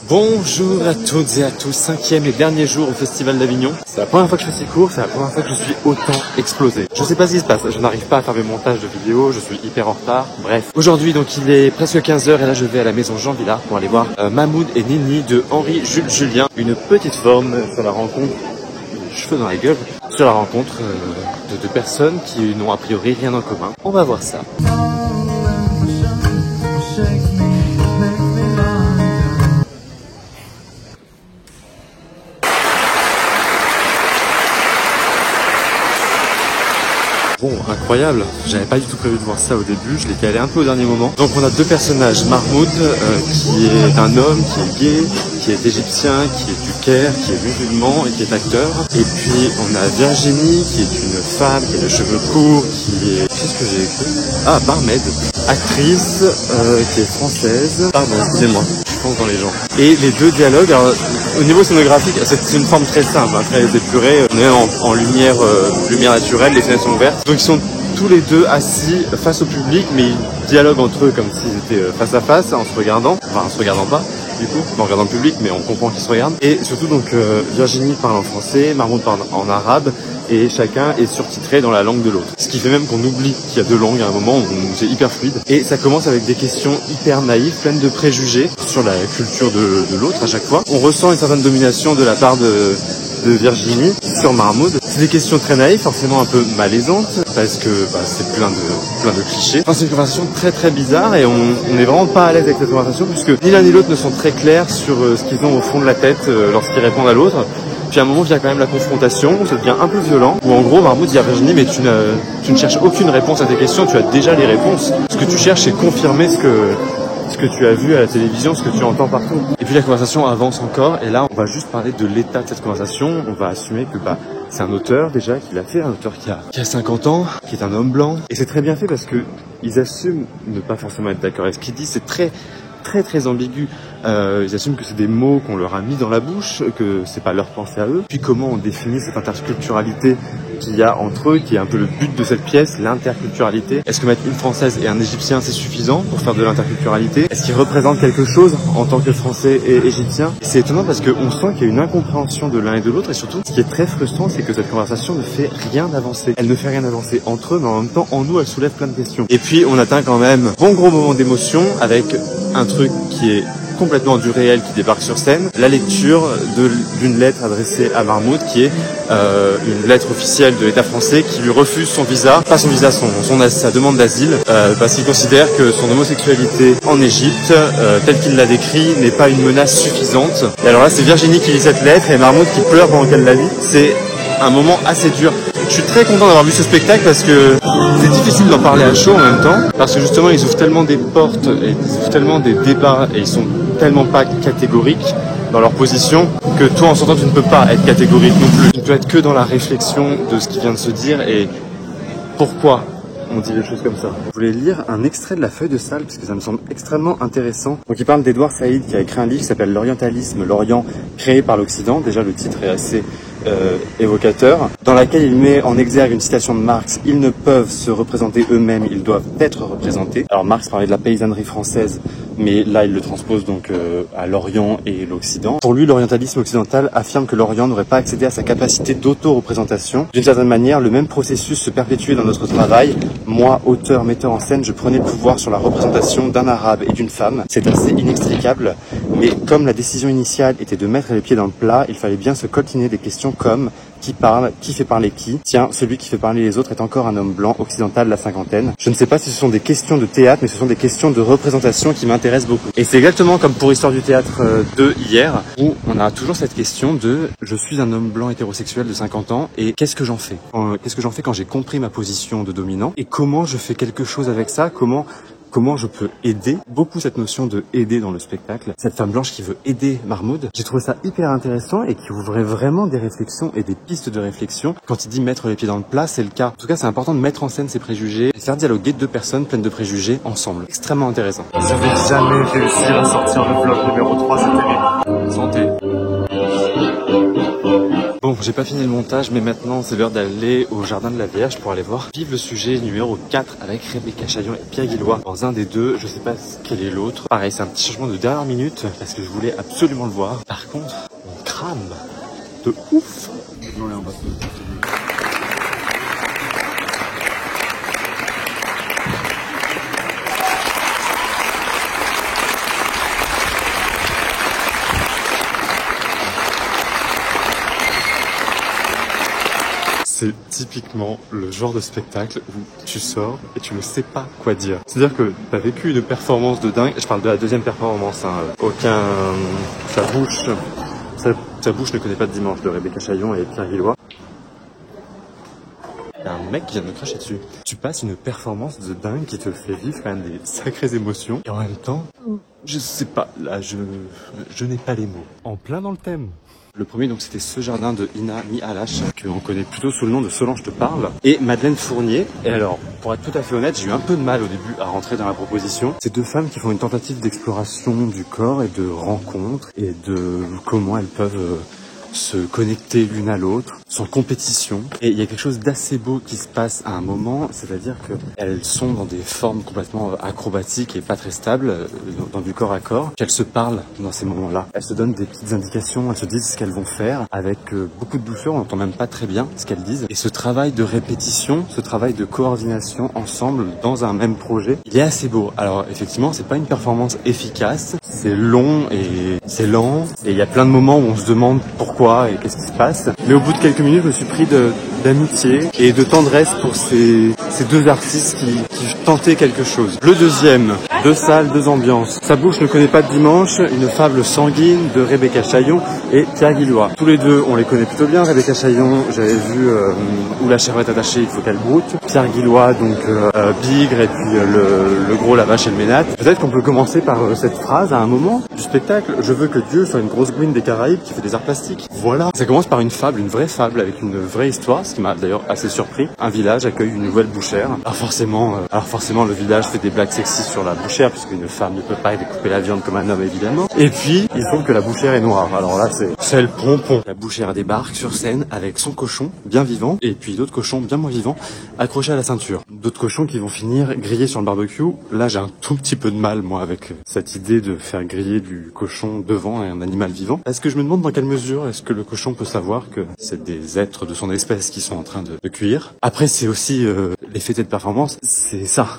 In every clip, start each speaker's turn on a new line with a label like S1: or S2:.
S1: Bonjour à toutes et à tous, 5e et dernier jour au Festival d'Avignon. C'est la première fois que je fais ces cours, c'est la première fois que je suis autant explosé. Je sais pas ce qui se passe, je n'arrive pas à faire mes montages de vidéos, je suis hyper en retard, bref. Aujourd'hui donc il est presque 15h et là je vais à la maison Jean Villard pour aller voir Mahmoud et Nini de Henri Jules Julien. Une petite forme sur la rencontre, cheveux dans la gueule, sur la rencontre de deux personnes qui n'ont a priori rien en commun. On va voir ça. Bon, incroyable, j'avais pas du tout prévu de voir ça au début, je l'ai calé un peu au dernier moment. Donc on a deux personnages, Mahmoud qui est un homme, qui est gay, qui est égyptien, qui est du Caire, qui est musulman et qui est acteur. Et puis on a Virginie qui est une femme, qui a les cheveux courts, qui est... Qu'est-ce que j'ai écrit? Ah, barmaid, actrice qui est française. Pardon, excusez-moi, je pense dans les gens. Et les deux dialogues, alors, au niveau scénographique, c'est une forme très simple, très épurée, on est en lumière, lumière naturelle, les fenêtres sont ouvertes. Donc ils sont tous les deux assis face au public, mais ils dialoguent entre eux comme s'ils étaient face à face, en se regardant, enfin en se regardant pas, du coup, en regardant le public, mais on comprend qu'ils se regardent. Et surtout donc Virginie parle en français, Mahmoud parle en arabe, et chacun est surtitré dans la langue de l'autre. Ce qui fait même qu'on oublie qu'il y a deux langues à un moment où c'est hyper fluide. Et ça commence avec des questions hyper naïves, pleines de préjugés sur la culture de l'autre à chaque fois. On ressent une certaine domination de la part de Virginie sur Mahmoud. C'est des questions très naïves, forcément un peu malaisantes, parce que c'est plein de clichés. Enfin, c'est une conversation très très bizarre et on n'est vraiment pas à l'aise avec cette conversation puisque ni l'un ni l'autre ne sont très clairs sur ce qu'ils ont au fond de la tête lorsqu'ils répondent à l'autre. Puis à un moment vient quand même la confrontation, où ça devient un peu violent, où en gros Mahmoud dit à Virginie mais tu ne cherches aucune réponse à tes questions, tu as déjà les réponses. Ce que tu cherches c'est confirmer ce que tu as vu à la télévision, ce que tu entends partout. Et puis la conversation avance encore, et là on va juste parler de l'état de cette conversation. On va assumer que c'est un auteur déjà qui l'a fait, un auteur qui a 50 ans, qui est un homme blanc. Et c'est très bien fait parce que ils assument ne pas forcément être d'accord avec ce qu'il dit. C'est très ambigu. Ils assument que c'est des mots qu'on leur a mis dans la bouche, que c'est pas leur pensée à eux. Puis comment on définit cette interculturalité qu'il y a entre eux, qui est un peu le but de cette pièce, l'interculturalité. Est-ce que mettre une Française et un Égyptien c'est suffisant pour faire de l'interculturalité? Est-ce qu'ils représentent quelque chose en tant que Français et Égyptiens? C'est étonnant parce qu'on sent qu'il y a une incompréhension de l'un et de l'autre, et surtout ce qui est très frustrant c'est que cette conversation ne fait rien avancer. Elle ne fait rien avancer entre eux, mais en même temps en nous elle soulève plein de questions. Et puis on atteint quand même bon gros moment d'émotion avec un truc qui est complètement du réel qui débarque sur scène, la lecture d'une lettre adressée à Mahmoud qui est une lettre officielle de l'État français qui lui refuse son visa, pas son visa, sa demande d'asile, parce qu'il considère que son homosexualité en Égypte, telle qu'il l'a décrit, n'est pas une menace suffisante. Et alors là c'est Virginie qui lit cette lettre et Mahmoud qui pleure pendant qu'elle la lit. C'est un moment assez dur. Je suis très content d'avoir vu ce spectacle parce que c'est difficile d'en parler à chaud en même temps, parce que justement ils ouvrent tellement des portes et ils ouvrent tellement des débats et ils sont tellement pas catégoriques dans leur position que toi en sortant tu ne peux pas être catégorique non plus. Tu ne peux être que dans la réflexion de ce qui vient de se dire et pourquoi on dit des choses comme ça. Je voulais lire un extrait de la feuille de salle parce que ça me semble extrêmement intéressant. Donc il parle d'Edouard Saïd qui a écrit un livre qui s'appelle L'Orientalisme, l'Orient créé par l'Occident. Déjà le titre est assez évocateur, dans laquelle il met en exergue une citation de Marx: ils ne peuvent se représenter eux-mêmes, ils doivent être représentés. Alors Marx parlait de la paysannerie française, mais là il le transpose donc à l'Orient et l'Occident. Pour lui, l'orientalisme occidental affirme que l'Orient n'aurait pas accédé à sa capacité d'auto-représentation. D'une certaine manière, le même processus se perpétuait dans notre travail. Moi, auteur, metteur en scène, je prenais le pouvoir sur la représentation d'un arabe et d'une femme. C'est assez inextricable, mais comme la décision initiale était de mettre les pieds dans le plat, il fallait bien se coltiner des questions comme qui parle, qui fait parler qui. Tiens, celui qui fait parler les autres est encore un homme blanc occidental de la cinquantaine. Je ne sais pas si ce sont des questions de théâtre, mais ce sont des questions de représentation qui m'intéressent beaucoup. Et c'est exactement comme pour Histoire du théâtre de hier, où on a toujours cette question de je suis un homme blanc hétérosexuel de 50 ans et qu'est-ce que j'en fais? Qu'est-ce que j'en fais quand j'ai compris ma position de dominant? Et comment je fais quelque chose avec ça? Comment je peux aider? Beaucoup cette notion de aider dans le spectacle. Cette femme blanche qui veut aider Mahmoud. J'ai trouvé ça hyper intéressant et qui ouvrait vraiment des réflexions et des pistes de réflexion. Quand il dit mettre les pieds dans le plat, c'est le cas. En tout cas, c'est important de mettre en scène ses préjugés et faire dialoguer deux personnes pleines de préjugés ensemble. Extrêmement intéressant. Je vais jamais réussir à sortir le vlog numéro 3 cette année. Santé. Bon, Bon, j'ai pas fini le montage, mais maintenant c'est l'heure d'aller au Jardin de la Vierge pour aller voir Vive le sujet numéro 4 avec Rebecca Chaillon et Pierre Guillois. Dans un des deux, je sais pas quel est l'autre. Pareil, c'est un petit changement de dernière minute parce que je voulais absolument le voir. Par contre, on crame de ouf. C'est typiquement le genre de spectacle où tu sors et tu ne sais pas quoi dire. C'est-à-dire que tu as vécu une performance de dingue. Je parle de la deuxième performance. Sa bouche ne connaît pas de dimanche de Rebecca Chaillon et Pierre Guillois. Il y a un mec qui vient de me cracher dessus. Tu passes une performance de dingue qui te fait vivre quand même des sacrées émotions. Et en même temps, je sais pas, là je n'ai pas les mots. En plein dans le thème. Le premier, donc, c'était Ce jardin de Ina Mihalach, qu'on connaît plutôt sous le nom de Solange te parle, et Madeleine Fournier. Et alors, pour être tout à fait honnête, j'ai eu un peu de mal au début à rentrer dans la proposition. Ces deux femmes qui font une tentative d'exploration du corps et de rencontre et de comment elles peuvent se connecter l'une à l'autre, sans compétition. Et il y a quelque chose d'assez beau qui se passe à un moment, c'est-à-dire qu'elles sont dans des formes complètement acrobatiques et pas très stables, dans du corps à corps, qu'elles se parlent dans ces moments-là. Elles se donnent des petites indications, elles se disent ce qu'elles vont faire, avec beaucoup de douceur, on n'entend même pas très bien ce qu'elles disent. Et ce travail de répétition, ce travail de coordination ensemble dans un même projet, il est assez beau. Alors effectivement, c'est pas une performance efficace, c'est long et c'est lent, et il y a plein de moments où on se demande pourquoi et qu'est-ce qui se passe. Mais au bout de quelques minutes, je me suis pris d'amitié et de tendresse pour ces deux artistes qui tentaient quelque chose. Le deuxième, deux salles, deux ambiances. Sa bouche ne connaît pas de dimanche, une fable sanguine de Rebecca Chaillon et Pierre Guillois. Tous les deux, on les connaît plutôt bien. Rebecca Chaillon, j'avais vu Où la chair est attachée, il faut qu'elle broute. Pierre Guillois, donc Bigre et puis le gros, la vache et le ménate. Peut-être qu'on peut commencer par cette phrase à un moment du spectacle. Je veux que Dieu soit une grosse gouine des Caraïbes qui fait des arts plastiques. Voilà. Ça commence par une fable, une vraie fable avec une vraie histoire, ce qui m'a d'ailleurs assez surpris. Un village accueille une nouvelle bouchère. Alors forcément, le village fait des blagues sexistes sur la bouchère, puisqu'une femme ne peut pas découper la viande comme un homme, évidemment. Et puis, il trouve que la bouchère est noire. Alors là, c'est le pompon. La bouchère débarque sur scène avec son cochon, bien vivant, et puis d'autres cochons bien moins vivants, accrochés à la ceinture. D'autres cochons qui vont finir grillés sur le barbecue. Là, j'ai un tout petit peu de mal, moi, avec cette idée de faire griller du cochon devant un animal vivant. Parce que je me demande dans quelle mesure est-ce que le cochon peut savoir que c'est des êtres de son espèce qui sont en train de cuire. Après, c'est aussi l'effet de performance, c'est ça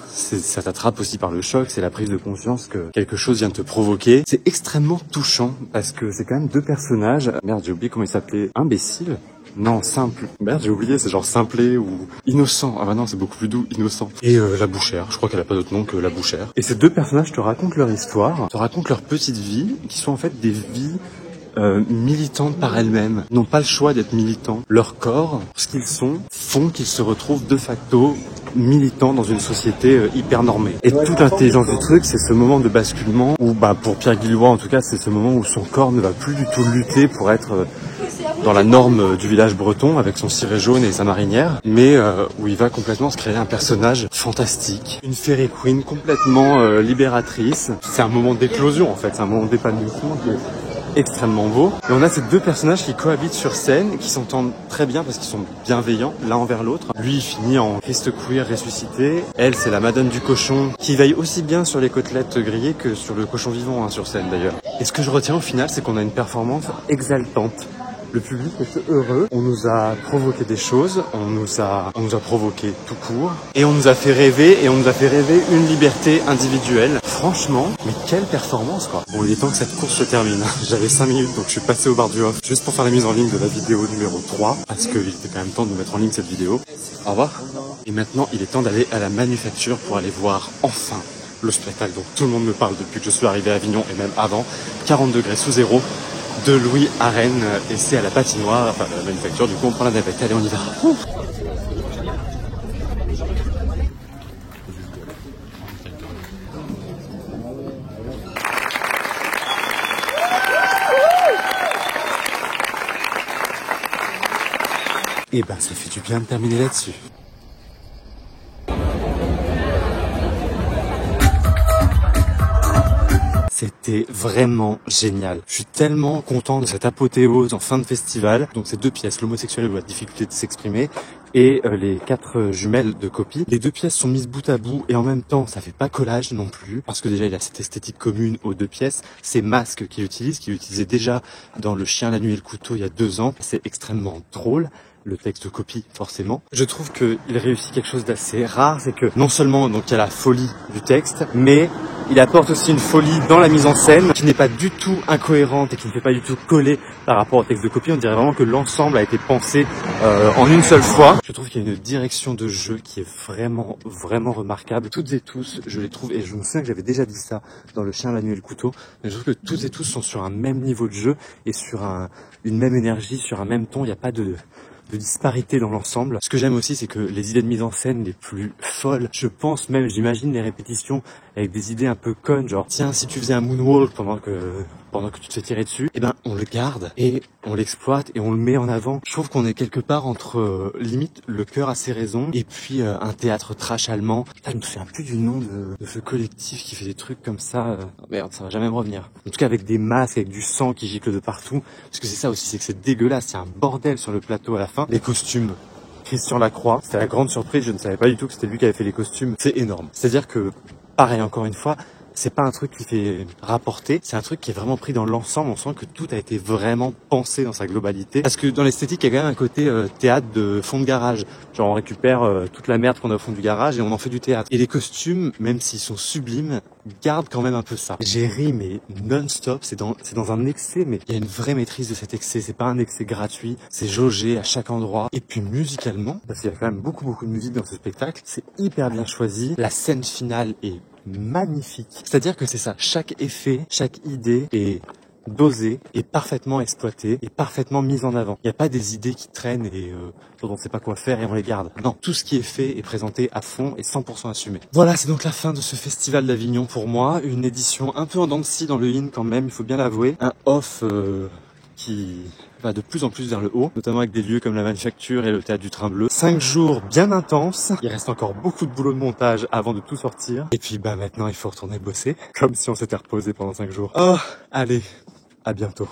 S1: t'attrape aussi par le choc, c'est la prise de conscience que quelque chose vient de te provoquer. C'est extrêmement touchant parce que c'est quand même deux personnages. Merde, j'ai oublié comment ils s'appelaient. Imbécile? Non, simple. Merde, j'ai oublié, c'est genre simplé ou innocent. Ah bah non, c'est beaucoup plus doux, innocent. Et la bouchère, je crois qu'elle a pas d'autre nom que la bouchère. Et ces deux personnages te racontent leur histoire, te racontent leur petite vie, qui sont en fait des vies militantes par elles-mêmes, n'ont pas le choix d'être militants. Leur corps, ce qu'ils sont, font qu'ils se retrouvent de facto militants dans une société hyper normée. Et toute l'intelligence du truc, c'est ce moment de basculement où, pour Pierre Guillois en tout cas, c'est ce moment où son corps ne va plus du tout lutter pour être dans la norme du village breton avec son ciré jaune et sa marinière, mais où il va complètement se créer un personnage fantastique, une fairy queen complètement libératrice. C'est un moment d'éclosion en fait, c'est un moment d'épanouissement qui est extrêmement beau. Et on a ces deux personnages qui cohabitent sur scène, qui s'entendent très bien parce qu'ils sont bienveillants l'un envers l'autre. Lui, il finit en Christ queer ressuscité. Elle, c'est la madone du cochon, qui veille aussi bien sur les côtelettes grillées que sur le cochon vivant, sur scène d'ailleurs. Et ce que je retiens au final, c'est qu'on a une performance exaltante. Le public est heureux, on nous a provoqué des choses, on nous a provoqué tout court, et on nous a fait rêver, une liberté individuelle. Franchement, mais quelle performance quoi. Bon, il est temps que cette course se termine. J'avais 5 minutes, donc je suis passé au bar du off, juste pour faire la mise en ligne de la vidéo numéro 3, parce qu'il était quand même temps de mettre en ligne cette vidéo. Au revoir. Et maintenant, il est temps d'aller à la Manufacture pour aller voir enfin le spectacle dont tout le monde me parle depuis que je suis arrivé à Avignon, et même avant, 40 degrés sous zéro, de Louis Arène, et c'est à la patinoire, enfin la Manufacture, du coup on prend la navette, allez on y va. Et ça fait du bien de terminer là-dessus. C'est c'était vraiment génial. Je suis tellement content de cette apothéose en fin de festival. Donc ces 2 pièces, l'homosexuel ou la difficulté de s'exprimer, et les 4 jumelles de copie. Les 2 pièces sont mises bout à bout et en même temps ça fait pas collage non plus, parce que déjà il a cette esthétique commune aux 2 pièces. Ces masques qu'il utilisait déjà dans Le Chien, la Nuit et le Couteau il y a 2 ans. C'est extrêmement drôle. Le texte copie forcément. Je trouve qu'il réussit quelque chose d'assez rare, c'est que non seulement donc il y a la folie du texte, mais il apporte aussi une folie dans la mise en scène qui n'est pas du tout incohérente et qui ne fait pas du tout coller par rapport au texte de copie. On dirait vraiment que l'ensemble a été pensé en une seule fois. Je trouve qu'il y a une direction de jeu qui est vraiment remarquable. Toutes et tous, je les trouve, et je me souviens que j'avais déjà dit ça dans Le Chien, la Nuit et le Couteau, mais je trouve que toutes et tous sont sur un même niveau de jeu et sur une même énergie, sur un même ton. Il n'y a pas de disparité dans l'ensemble. Ce que j'aime aussi, c'est que les idées de mise en scène les plus folles, je pense même, j'imagine les répétitions avec des idées un peu connes, genre tiens, si tu faisais un moonwalk pendant que tu te fais tirer dessus, eh ben on le garde et on l'exploite et on le met en avant. Je trouve qu'on est quelque part entre limite le cœur a ses raisons et puis un théâtre trash allemand. Putain, je me souviens plus du nom de ce collectif qui fait des trucs comme ça. Merde, ça va jamais me revenir. En tout cas avec des masques, avec du sang qui gicle de partout. Parce que c'est ça aussi, c'est que c'est dégueulasse, il y a un bordel sur le plateau à la fin. Les costumes. Christian Lacroix, c'était la grande surprise, je ne savais pas du tout que c'était lui qui avait fait les costumes. C'est énorme. C'est-à-dire que, pareil encore une fois, c'est pas un truc qui fait rapporter, c'est un truc qui est vraiment pris dans l'ensemble. On sent que tout a été vraiment pensé dans sa globalité. Parce que dans l'esthétique, il y a quand même un côté théâtre de fond de garage. Genre on récupère toute la merde qu'on a au fond du garage et on en fait du théâtre. Et les costumes, même s'ils sont sublimes, gardent quand même un peu ça. J'ai ri mais non-stop, c'est dans un excès, mais il y a une vraie maîtrise de cet excès. C'est pas un excès gratuit, c'est jaugé à chaque endroit. Et puis musicalement, parce qu'il y a quand même beaucoup de musique dans ce spectacle, c'est hyper bien choisi. La scène finale est magnifique. C'est-à-dire que c'est ça, chaque effet, chaque idée est dosée, est parfaitement exploitée, est parfaitement mise en avant. Il n'y a pas des idées qui traînent et dont on ne sait pas quoi faire et on les garde. Non, tout ce qui est fait est présenté à fond et 100% assumé. Voilà, c'est donc la fin de ce festival d'Avignon pour moi. Une édition un peu en dents de scie dans le in quand même, il faut bien l'avouer. Un off qui va de plus en plus vers le haut, notamment avec des lieux comme la Manufacture et le Théâtre du Train Bleu. 5 jours bien intenses, il reste encore beaucoup de boulot de montage avant de tout sortir. Et puis maintenant il faut retourner bosser, comme si on s'était reposé pendant 5 jours. Oh, allez, à bientôt.